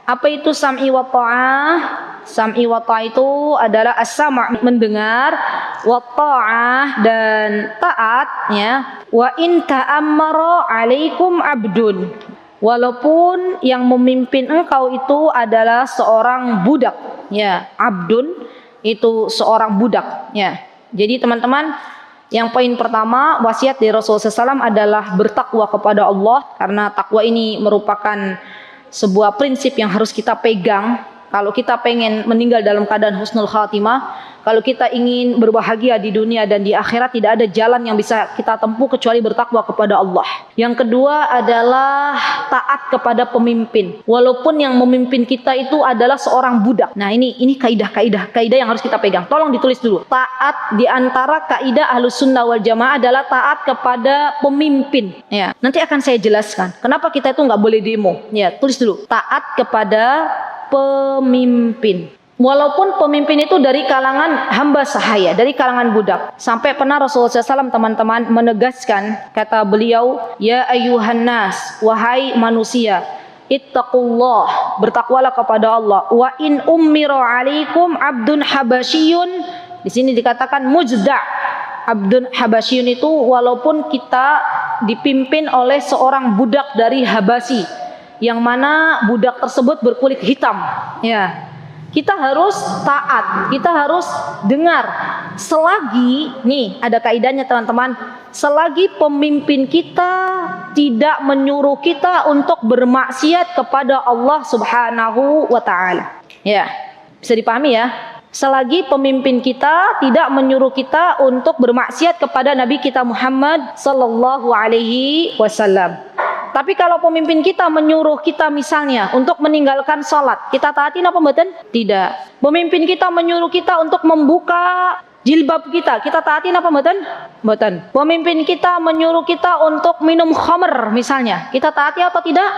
Apa itu sam'i wat-tha'ah? Sam'i wa ta'ah itu adalah as-sam' mendengar, wa ta'ah dan taat ya. Wa in ta'ammara 'alaikum 'abdun. Walaupun yang memimpin engkau itu adalah seorang budak ya. 'Abdun itu seorang budak ya. Jadi teman-teman, yang poin pertama wasiat dari Rasulullah SAW adalah bertakwa kepada Allah, karena takwa ini merupakan sebuah prinsip yang harus kita pegang. Kalau kita pengen meninggal dalam keadaan husnul khatimah, kalau kita ingin berbahagia di dunia dan di akhirat, tidak ada jalan yang bisa kita tempuh kecuali bertakwa kepada Allah. Yang kedua adalah taat kepada pemimpin, walaupun yang memimpin kita itu adalah seorang budak. Nah, ini kaidah yang harus kita pegang. Tolong ditulis dulu. Taat di antara kaidah Ahlus Sunnah wal Jamaah adalah taat kepada pemimpin. Ya, nanti akan saya jelaskan kenapa kita itu nggak boleh demo. Ya, tulis dulu. Taat kepada pemimpin. Walaupun pemimpin itu dari kalangan hamba sahaya, dari kalangan budak. Sampai pernah Rasulullah SAW teman-teman menegaskan, kata beliau, ya ayuhan nas, wahai manusia, ittaqullah, bertakwalah kepada Allah. Wa in ummira alaikum abdun habasyiyun. Di sini dikatakan mujda'. Abdun habasyiyun itu walaupun kita dipimpin oleh seorang budak dari Habasi, yang mana budak tersebut berkulit hitam ya, kita harus taat, kita harus dengar selagi, nih ada kaidahnya teman-teman, selagi pemimpin kita tidak menyuruh kita untuk bermaksiat kepada Allah Subhanahu wa taala. Ya, bisa dipahami ya? Selagi pemimpin kita tidak menyuruh kita untuk bermaksiat kepada Nabi kita Muhammad sallallahu alaihi wasallam. Tapi kalau pemimpin kita menyuruh kita misalnya untuk meninggalkan sholat, kita taatin apa mboten? Tidak. Pemimpin kita menyuruh kita untuk membuka jilbab kita taatin apa mboten? Mboten. Pemimpin kita menyuruh kita untuk minum khamr misalnya, kita taati atau tidak?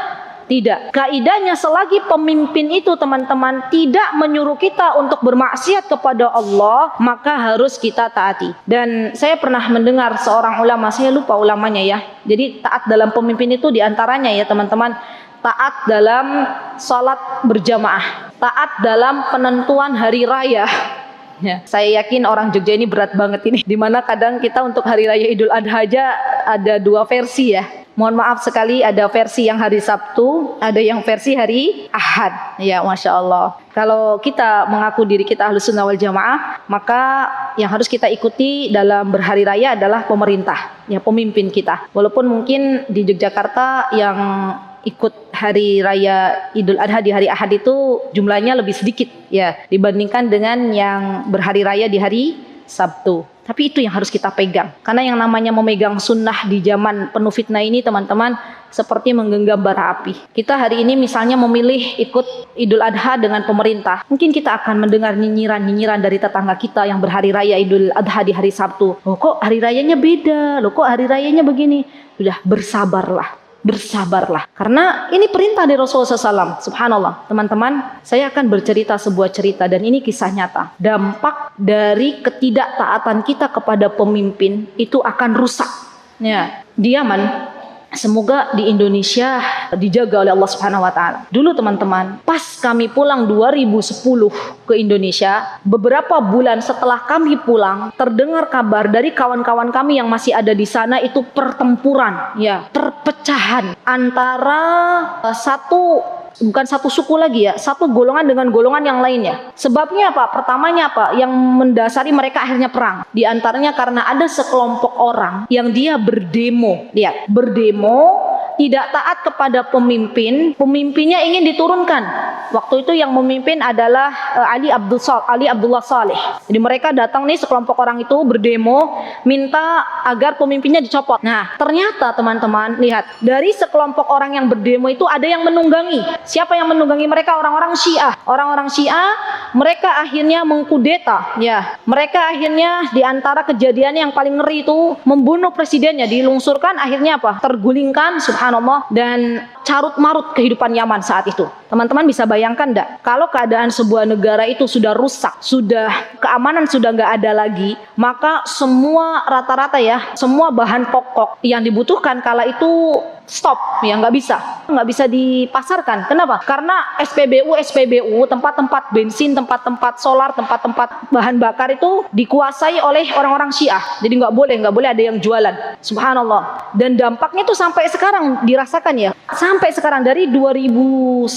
Tidak. Kaidahnya selagi pemimpin itu teman-teman tidak menyuruh kita untuk bermaksiat kepada Allah, maka harus kita taati. Dan saya pernah mendengar seorang ulama, saya lupa ulamanya ya. Jadi taat dalam pemimpin itu diantaranya ya teman-teman, taat dalam sholat berjamaah, taat dalam penentuan hari raya. Ya, saya yakin orang Jogja ini berat banget ini. Dimana kadang kita untuk hari raya Idul Adha aja ada dua versi ya. Mohon maaf sekali, ada versi yang hari Sabtu, ada yang versi hari Ahad. Ya, Masya Allah. Kalau kita mengaku diri kita Ahlus Sunnah wal Jamaah, maka yang harus kita ikuti dalam berhari raya adalah pemerintah, ya, pemimpin kita. Walaupun mungkin di Yogyakarta yang ikut hari raya Idul Adha di hari Ahad itu jumlahnya lebih sedikit ya dibandingkan dengan yang berhari raya di hari Sabtu. Tapi itu yang harus kita pegang. Karena yang namanya memegang sunnah di zaman penuh fitnah ini teman-teman seperti menggenggam bara api. Kita hari ini misalnya memilih ikut Idul Adha dengan pemerintah. Mungkin kita akan mendengar nyinyiran dari tetangga kita yang berhari raya Idul Adha di hari Sabtu. Loh kok hari rayanya beda? Loh kok hari rayanya begini? Sudah, bersabarlah. Bersabarlah, karena ini perintah dari Rasulullah SAW. Subhanallah, teman-teman, saya akan bercerita sebuah cerita dan ini kisah nyata. Dampak dari ketidaktaatan kita kepada pemimpin itu akan rusak. Ya, di Yaman, semoga di Indonesia dijaga oleh Allah Subhanahu wa taala. Dulu teman-teman, pas kami pulang 2010 ke Indonesia, beberapa bulan setelah kami pulang, terdengar kabar dari kawan-kawan kami yang masih ada di sana itu pertempuran, ya, perpecahan antara bukan satu suku lagi ya, satu golongan dengan golongan yang lainnya. Sebabnya apa? Pertamanya apa? Yang mendasari mereka akhirnya perang. Di antaranya karena ada sekelompok orang yang dia berdemo. Lihat, berdemo tidak taat kepada pemimpin, pemimpinnya ingin diturunkan. Waktu itu yang memimpin adalah Ali Abdullah Saleh. Jadi mereka datang nih, sekelompok orang itu berdemo minta agar pemimpinnya dicopot. Nah, ternyata teman-teman lihat, dari sekelompok orang yang berdemo itu ada yang menunggangi. Siapa yang menunggangi mereka? Orang-orang Syiah. Orang-orang Syiah mereka akhirnya mengkudeta, ya. Mereka akhirnya di antara kejadian yang paling ngeri itu membunuh presidennya, dilungsurkan, akhirnya apa? Tergulingkan, subhanallah, dan carut marut kehidupan Yaman saat itu. Teman-teman bisa bayangkan enggak? Kalau keadaan sebuah negara itu sudah rusak, sudah keamanan sudah nggak ada lagi, maka semua rata-rata ya, semua bahan pokok yang dibutuhkan kala itu stop, ya nggak bisa dipasarkan. Kenapa? Karena SPBU, tempat-tempat bensin, tempat-tempat solar, tempat-tempat bahan bakar itu dikuasai oleh orang-orang Syiah. Jadi nggak boleh ada yang jualan. Subhanallah. Dan dampaknya tuh sampai sekarang dirasakan ya. Sampai sekarang dari 2010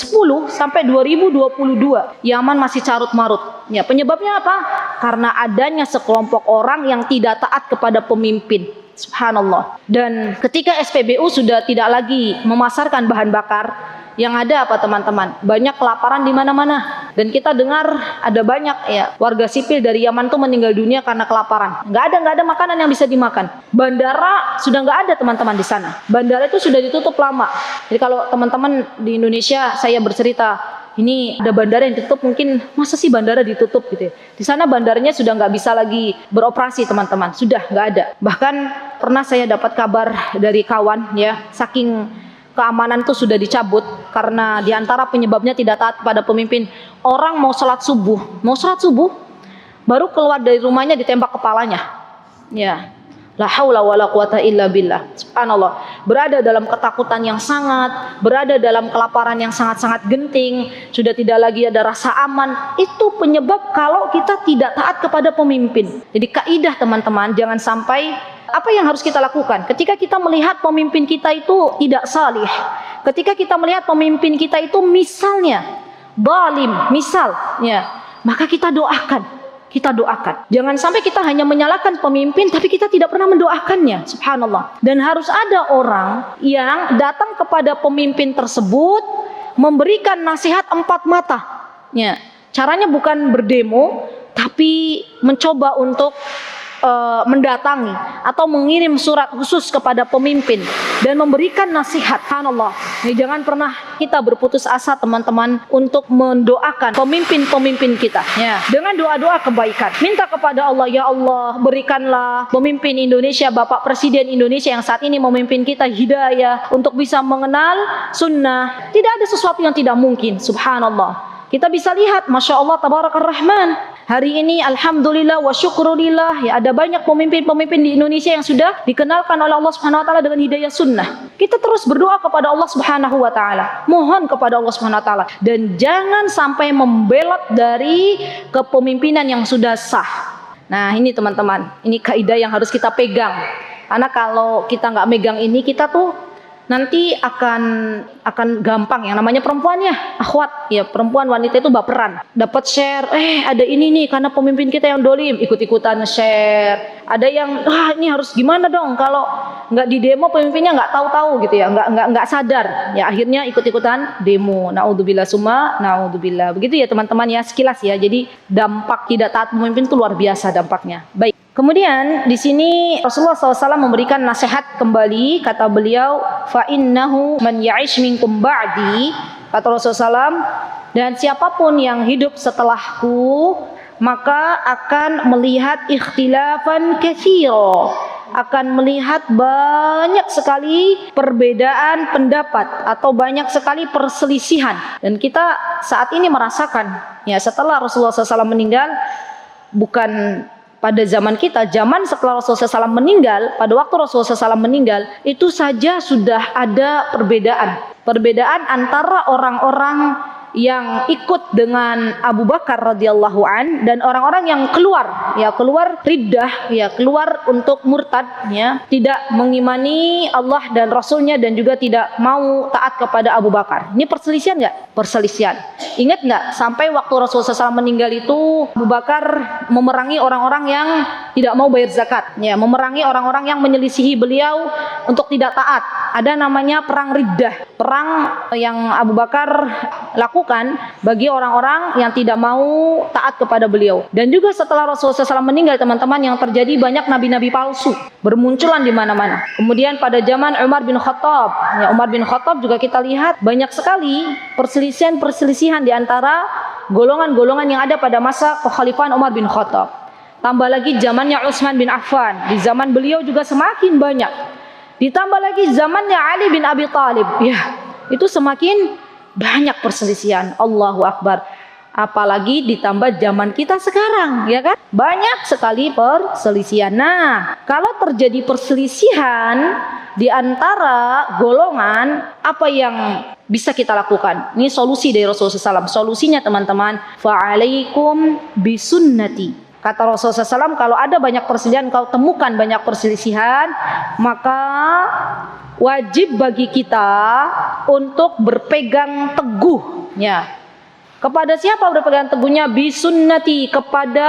sampai 2022, Yaman masih carut marut. Ya, penyebabnya apa? Karena adanya sekelompok orang yang tidak taat kepada pemimpin. Subhanallah. Dan ketika SPBU sudah tidak lagi memasarkan bahan bakar, yang ada apa teman-teman? Banyak kelaparan di mana-mana. Dan kita dengar ada banyak ya warga sipil dari Yaman tuh meninggal dunia karena kelaparan. Nggak ada makanan yang bisa dimakan. Bandara sudah nggak ada teman-teman di sana. Bandara itu sudah ditutup lama. Jadi kalau teman-teman di Indonesia saya bercerita, ini ada bandara yang ditutup, mungkin masa sih bandara ditutup gitu ya. Di sana bandaranya sudah nggak bisa lagi beroperasi teman-teman, sudah nggak ada. Bahkan pernah saya dapat kabar dari kawan ya, saking keamanan itu sudah dicabut karena diantara penyebabnya tidak taat pada pemimpin. Orang mau sholat subuh baru keluar dari rumahnya ditembak kepalanya. Ya. La haula wala quwata illa billah. Subhanallah. Berada dalam ketakutan yang sangat, berada dalam kelaparan yang sangat-sangat genting, sudah tidak lagi ada rasa aman. Itu penyebab kalau kita tidak taat kepada pemimpin. Jadi kaidah teman-teman, jangan sampai apa yang harus kita lakukan ketika kita melihat pemimpin kita itu tidak salih, ketika kita melihat pemimpin kita itu misalnya zalim, misalnya, maka kita doakan. Jangan sampai kita hanya menyalahkan pemimpin tapi kita tidak pernah mendoakannya. Subhanallah. Dan harus ada orang yang datang kepada pemimpin tersebut memberikan nasihat empat mata. Ya. Caranya bukan berdemo tapi mencoba untuk mendatangi atau mengirim surat khusus kepada pemimpin dan memberikan nasihat. Subhanallah. Jangan pernah kita berputus asa teman-teman untuk mendoakan pemimpin-pemimpin kita ya, dengan doa-doa kebaikan. Minta kepada Allah, ya Allah berikanlah pemimpin Indonesia, Bapak Presiden Indonesia yang saat ini memimpin kita hidayah untuk bisa mengenal sunnah. Tidak ada sesuatu yang tidak mungkin. Subhanallah. Kita bisa lihat, Masya Allah, Tabarakar Rahman. Hari ini alhamdulillah wa syukurillah ya, ada banyak pemimpin-pemimpin di Indonesia yang sudah dikenalkan oleh Allah Subhanahu wa taala dengan hidayah sunnah. Kita terus berdoa kepada Allah Subhanahu wa taala, mohon kepada Allah Subhanahu wa taala, dan jangan sampai membelot dari kepemimpinan yang sudah sah. Nah, ini teman-teman, ini kaidah yang harus kita pegang. Karena kalau kita nggak megang ini, kita tuh nanti akan gampang, yang namanya perempuan ya, akhwat ya, perempuan wanita itu baperan, dapat share, ada ini nih karena pemimpin kita yang dolim, ikut-ikutan share. Ada yang ini harus gimana dong kalau nggak di demo pemimpinnya nggak tahu-tahu gitu ya, nggak sadar ya, akhirnya ikut-ikutan demo. Naudzubillah summa naudzubillah. Begitu ya teman-teman ya, sekilas ya. Jadi dampak tidak taat pemimpin itu luar biasa dampaknya. Baik. Kemudian di sini Rasulullah SAW memberikan nasihat kembali, kata beliau, fa innahu man ya'ish minkum ba'di, kata Rasulullah SAW, dan siapapun yang hidup setelahku maka akan melihat ikhtilafan katsira, akan melihat banyak sekali perbedaan pendapat atau banyak sekali perselisihan. Dan kita saat ini merasakan ya, setelah Rasulullah SAW meninggal, bukan pada zaman kita, zaman setelah Rasulullah SAW meninggal, pada waktu Rasulullah SAW meninggal, itu saja sudah ada perbedaan antara orang-orang yang ikut dengan Abu Bakar radhiyallahu an dan orang-orang yang keluar riddah ya, keluar untuk murtad ya, tidak mengimani Allah dan Rasulnya dan juga tidak mau taat kepada Abu Bakar. Ini perselisihan nggak? Perselisihan. Ingat nggak sampai waktu Rasulullah SAW meninggal itu Abu Bakar memerangi orang-orang yang tidak mau bayar zakat ya, memerangi orang-orang yang menyelisihi beliau untuk tidak taat. Ada namanya perang riddah, perang yang Abu Bakar lakukan bagi orang-orang yang tidak mau taat kepada beliau. Dan juga setelah Rasulullah SAW meninggal teman-teman, yang terjadi banyak nabi-nabi palsu bermunculan di mana-mana. Kemudian pada zaman Umar bin Khattab ya, Umar bin Khattab juga kita lihat banyak sekali perselisihan di antara golongan-golongan yang ada pada masa kekhalifahan Umar bin Khattab. Tambah lagi zamannya Utsman bin Affan, di zaman beliau juga semakin banyak. Ditambah lagi zamannya Ali bin Abi Thalib, ya, itu semakin banyak perselisihan. Allahu Akbar. Apalagi ditambah zaman kita sekarang, ya kan? Banyak sekali perselisihan. Nah, kalau terjadi perselisihan di antara golongan, apa yang bisa kita lakukan? Ini solusi dari Rasulullah SAW. Solusinya teman-teman, fa'alaikum bisunnati. Kata Rasulullah SAW, kalau ada banyak perselisihan, kau temukan banyak perselisihan, maka wajib bagi kita untuk berpegang teguh, ya. Kepada siapa berpegang teguhnya? Bisunnati, kepada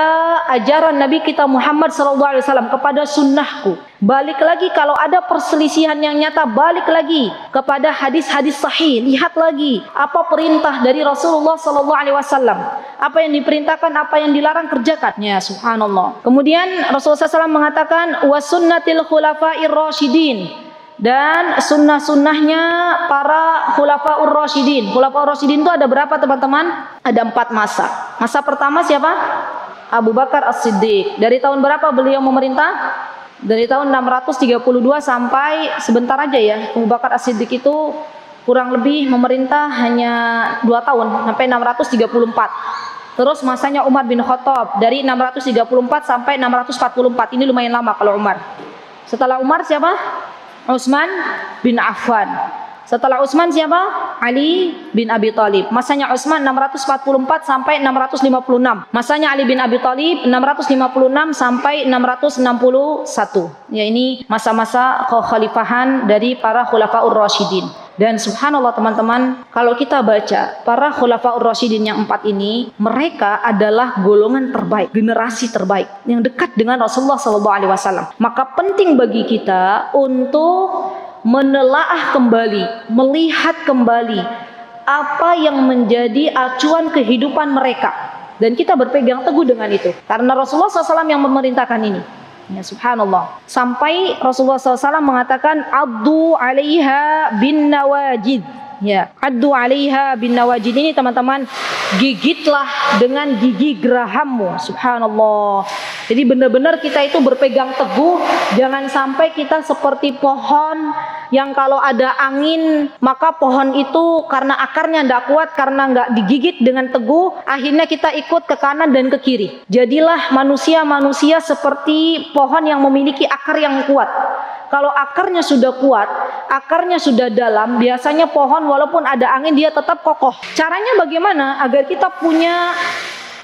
ajaran Nabi kita Muhammad SAW, kepada sunnahku. Balik lagi kalau ada perselisihan yang nyata, balik lagi kepada hadis-hadis sahih. Lihat lagi apa perintah dari Rasulullah SAW. Apa yang diperintahkan, apa yang dilarang, kerjakan. Ya, subhanallah. Kemudian Rasulullah SAW mengatakan wa sunnatil khulafa'ir rasyidin, dan sunnah-sunnahnya para khulafaur rasyidin. Khulafaur rasyidin itu ada berapa teman-teman? Ada 4 masa. Masa pertama siapa? Abu Bakar As-Siddiq. Dari tahun berapa beliau memerintah? Dari tahun 632 sampai sebentar aja ya. Abu Bakar As-Siddiq itu kurang lebih memerintah hanya 2 tahun, sampai 634. Terus masanya Umar bin Khattab dari 634 sampai 644. Ini lumayan lama kalau Umar. Setelah Umar siapa? Utsman bin Affan. Setelah Utsman siapa? Ali bin Abi Thalib. Masanya Utsman 644 sampai 656. Masanya Ali bin Abi Thalib 656 sampai 661. Ya, ini masa-masa kekhalifahan dari para khulafaur rasyidin. Dan subhanallah teman-teman, kalau kita baca para khulafaur rasyidin yang 4 ini, mereka adalah golongan terbaik, generasi terbaik yang dekat dengan Rasulullah SAW. Maka penting bagi kita untuk menelaah kembali, melihat kembali apa yang menjadi acuan kehidupan mereka, dan kita berpegang teguh dengan itu, karena Rasulullah SAW yang memerintahkan ini. Ya, subhanallah. Sampai Rasulullah SAW mengatakan addu 'alaiha bin nawajid. Ya, addu 'alaiha bin nawajid ini teman-teman, gigitlah dengan gigi gerahammu. Subhanallah. Jadi benar-benar kita itu berpegang teguh, jangan sampai kita seperti pohon yang kalau ada angin, maka pohon itu karena akarnya tidak kuat, karena nggak digigit dengan teguh, akhirnya kita ikut ke kanan dan ke kiri. Jadilah manusia-manusia seperti pohon yang memiliki akar yang kuat. Kalau akarnya sudah kuat, akarnya sudah dalam, biasanya pohon walaupun ada angin dia tetap kokoh. Caranya bagaimana agar kita punya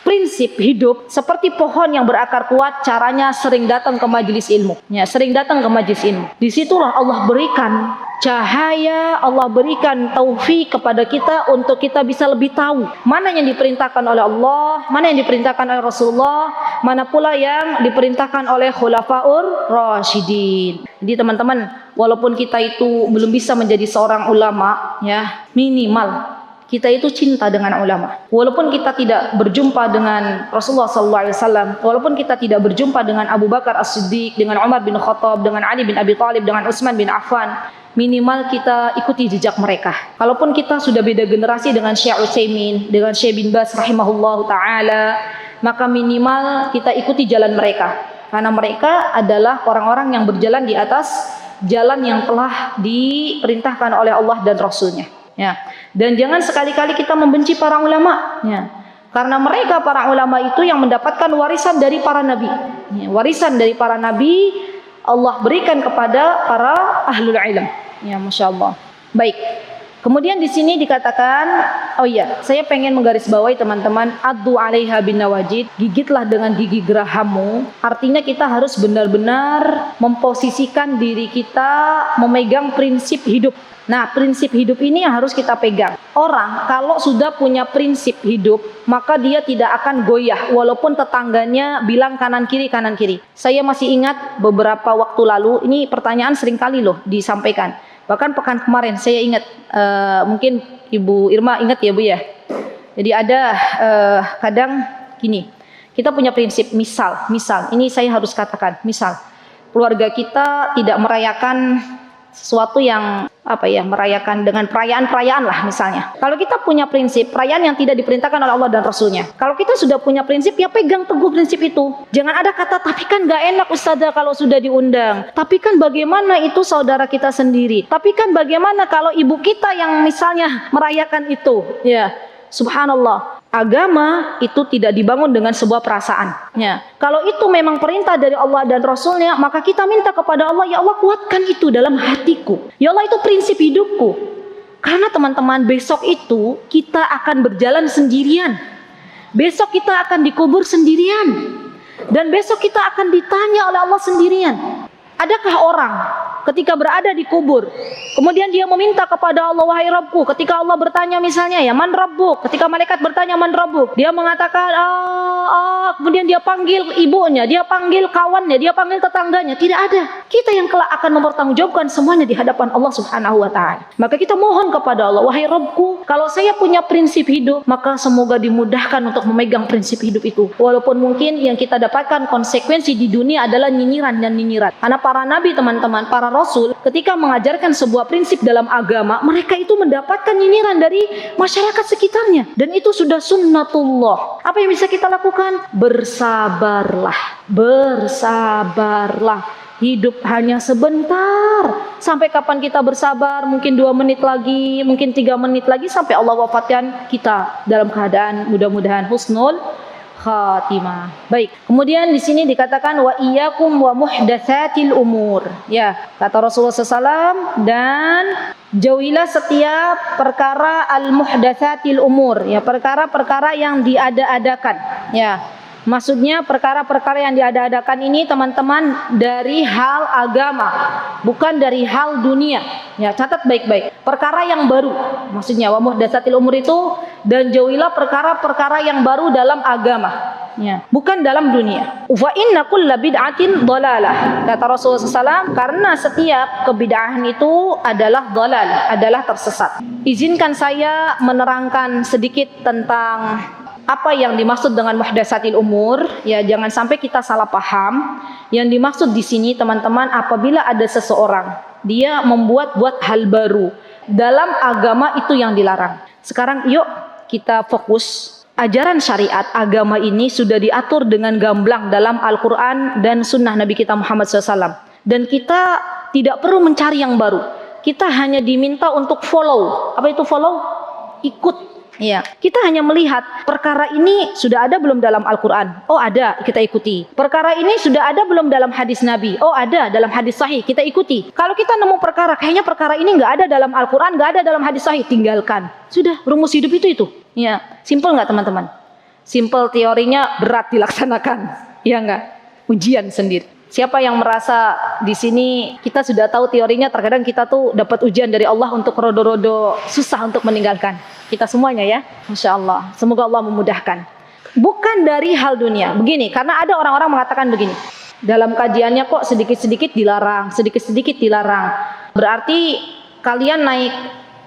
prinsip hidup seperti pohon yang berakar kuat? Caranya sering datang ke majelis ilmu. Ya, sering datang ke majelis ilmu. Disitulah Allah berikan cahaya, Allah berikan taufik kepada kita untuk kita bisa lebih tahu mana yang diperintahkan oleh Allah, mana yang diperintahkan oleh Rasulullah, mana pula yang diperintahkan oleh khulafaur rasyidin. Jadi teman-teman, walaupun kita itu belum bisa menjadi seorang ulama, ya, minimal kita itu cinta dengan ulama. Walaupun kita tidak berjumpa dengan Rasulullah SAW, walaupun kita tidak berjumpa dengan Abu Bakar As-Siddiq, dengan Umar bin Khattab, dengan Ali bin Abi Thalib, dengan Utsman bin Affan, minimal kita ikuti jejak mereka. Kalaupun kita sudah beda generasi dengan Syekh Utsaimin, dengan Syekh bin Baz rahimahullahu taala, maka minimal kita ikuti jalan mereka. Karena mereka adalah orang-orang yang berjalan di atas jalan yang telah diperintahkan oleh Allah dan Rasulnya. Ya, dan jangan sekali-kali kita membenci para ulama, ya, karena mereka para ulama itu yang mendapatkan warisan dari para nabi. Ya, warisan dari para nabi Allah berikan kepada para ahlul ilm. Ya, masya Allah. Baik. Kemudian di sini dikatakan, oh iya, saya pengen menggarisbawahi teman-teman, addu 'alaiha bin nawajid, gigitlah dengan gigi gerahammu. Artinya kita harus benar-benar memposisikan diri kita memegang prinsip hidup. Nah, prinsip hidup ini yang harus kita pegang. Orang kalau sudah punya prinsip hidup, maka dia tidak akan goyah walaupun tetangganya bilang kanan kiri. Saya masih ingat beberapa waktu lalu, ini pertanyaan sering kali loh disampaikan. Bahkan pekan kemarin saya ingat, mungkin Ibu Irma ingat ya Bu ya. Jadi ada kadang gini, kita punya prinsip, misal ini saya harus katakan, misal keluarga kita tidak merayakan sesuatu yang merayakan dengan perayaan-perayaan lah misalnya. Kalau kita punya prinsip perayaan yang tidak diperintahkan oleh Allah dan Rasulnya, kalau kita sudah punya prinsip, ya pegang teguh prinsip itu. Jangan ada kata tapi kan gak enak ustazah kalau sudah diundang, tapi kan bagaimana itu saudara kita sendiri, tapi kan bagaimana kalau ibu kita yang misalnya merayakan itu. Ya, subhanallah, agama itu tidak dibangun dengan sebuah perasaan. Ya. Kalau itu memang perintah dari Allah dan Rasulnya, maka kita minta kepada Allah, ya Allah kuatkan itu dalam hatiku. Ya Allah, itu prinsip hidupku. Karena teman-teman, besok itu kita akan berjalan sendirian. Besok kita akan dikubur sendirian. Dan besok kita akan ditanya oleh Allah sendirian. Adakah orang ketika berada di kubur, kemudian dia meminta kepada Allah, wahai Rabbku, ketika Allah bertanya misalnya, ya man Rabbuk, ketika malaikat bertanya man Rabbuk, dia mengatakan kemudian dia panggil ibunya, dia panggil kawannya, dia panggil tetangganya. Tidak ada. Kita yang kelak akan mempertanggungjawabkan semuanya di hadapan Allah Subhanahu wa taala. Maka kita mohon kepada Allah, wahai Rabbku, kalau saya punya prinsip hidup, maka semoga dimudahkan untuk memegang prinsip hidup itu. Walaupun mungkin yang kita dapatkan konsekuensi di dunia adalah nyinyiran dan nyinyiran. Karena para nabi, teman-teman, para rasul ketika mengajarkan sebuah prinsip dalam agama, mereka itu mendapatkan nyinyiran dari masyarakat sekitarnya, dan itu sudah sunnatullah. Apa yang bisa kita lakukan? Bersabarlah, bersabarlah. Hidup hanya sebentar. Sampai kapan kita bersabar? Mungkin 2 menit lagi, mungkin 3 menit lagi, sampai Allah wafatkan kita dalam keadaan mudah-mudahan husnul khatimah. Baik. Kemudian di sini dikatakan wa iyyakum wa muhdatsatil umur. Ya, kata Rasulullah SAW, dan jauhilah setiap perkara al-muhdatsatil umur. Ya, perkara-perkara yang diada-adakan. Ya. Maksudnya perkara-perkara yang diada-adakan ini, teman-teman, dari hal agama, bukan dari hal dunia. Ya, catat baik-baik. Perkara yang baru. Maksudnya wa muhdatsatil umur itu, dan jauhilah perkara-perkara yang baru dalam agama. Ya, bukan dalam dunia. Wa inna kulla bid'atin dhalalah. Kata Rasulullah SAW, karena setiap kebid'ahan itu adalah dhalal, adalah tersesat. Izinkan saya menerangkan sedikit tentang apa yang dimaksud dengan muhdatsatil umur. Ya, jangan sampai kita salah paham. Yang dimaksud di sini, teman-teman, apabila ada seseorang dia membuat hal baru dalam agama, itu yang dilarang. Sekarang yuk kita fokus. Ajaran syariat agama ini sudah diatur dengan gamblang dalam Al-Quran dan sunnah Nabi kita Muhammad SAW. Dan kita tidak perlu mencari yang baru. Kita hanya diminta untuk follow. Apa itu follow? Ikut. Ya, kita hanya melihat perkara ini sudah ada belum dalam Al-Quran. Oh ada, kita ikuti. Perkara ini sudah ada belum dalam hadis Nabi. Oh ada, dalam hadis sahih, kita ikuti. Kalau kita nemu perkara, kayaknya perkara ini nggak ada dalam Al-Quran, nggak ada dalam hadis sahih, tinggalkan. Sudah, rumus hidup itu. Ya, simple nggak teman-teman? Simple, teorinya berat dilaksanakan. Ya nggak? Ujian sendiri. Siapa yang merasa di sini kita sudah tahu teorinya, terkadang kita tuh dapat ujian dari Allah untuk rodo-rodo susah untuk meninggalkan. Kita semuanya ya, Masya Allah. Semoga Allah memudahkan. Bukan dari hal dunia. Begini, karena ada orang-orang mengatakan begini. Dalam kajiannya kok sedikit-sedikit dilarang, sedikit-sedikit dilarang. Berarti kalian naik,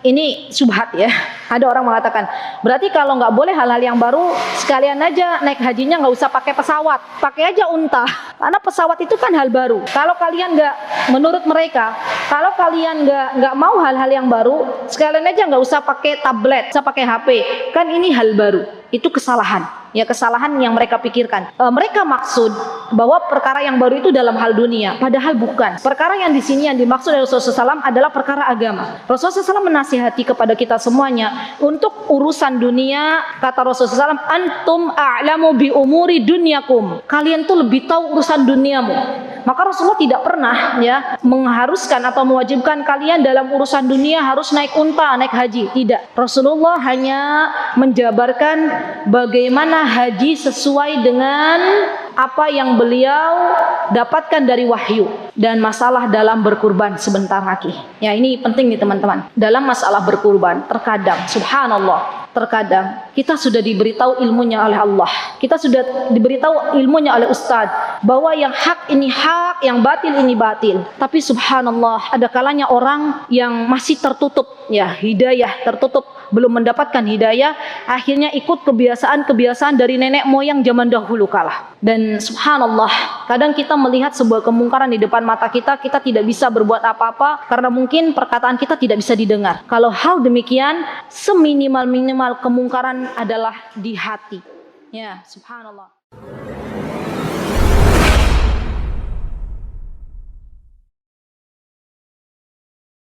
ini syubhat ya. Ada orang mengatakan, berarti kalau nggak boleh hal-hal yang baru, sekalian aja naik hajinya nggak usah pakai pesawat, pakai aja unta. Karena pesawat itu kan hal baru. Kalau kalian nggak, menurut mereka, kalau kalian nggak mau hal-hal yang baru, sekalian aja nggak usah pakai tablet, usah pakai HP. Kan ini hal baru. Itu kesalahan. Ya, kesalahan yang mereka pikirkan. Mereka maksud bahwa perkara yang baru itu dalam hal dunia, padahal bukan. Perkara yang di sini yang dimaksud oleh Rasulullah SAW adalah perkara agama. Rasulullah SAW menasihati kepada kita semuanya untuk urusan dunia. Kata Rasulullah SAW, antum a'lamu bi umuri dunyakum. Kalian tuh lebih tahu urusan duniamu. Maka Rasulullah tidak pernah ya mengharuskan atau mewajibkan kalian dalam urusan dunia harus naik unta, naik haji. Tidak. Rasulullah hanya menjabarkan bagaimana haji sesuai dengan apa yang beliau dapatkan dari wahyu, dan masalah dalam berkurban sebentar lagi. Ya, ini penting nih teman-teman. Dalam masalah berkurban, terkadang subhanallah, terkadang kita sudah diberitahu ilmunya oleh Allah, kita sudah diberitahu ilmunya oleh ustadz bahwa yang hak ini hak, yang batil ini batil. Tapi subhanallah, ada kalanya orang yang masih tertutup ya, hidayah tertutup, belum mendapatkan hidayah, akhirnya ikut kebiasaan-kebiasaan dari nenek moyang zaman dahulu kala. Dan subhanallah, kadang kita melihat sebuah kemungkaran di depan mata kita tidak bisa berbuat apa-apa karena mungkin perkataan kita tidak bisa didengar. Kalau hal demikian, seminimal-minimal kemungkaran adalah di hati. Ya, subhanallah.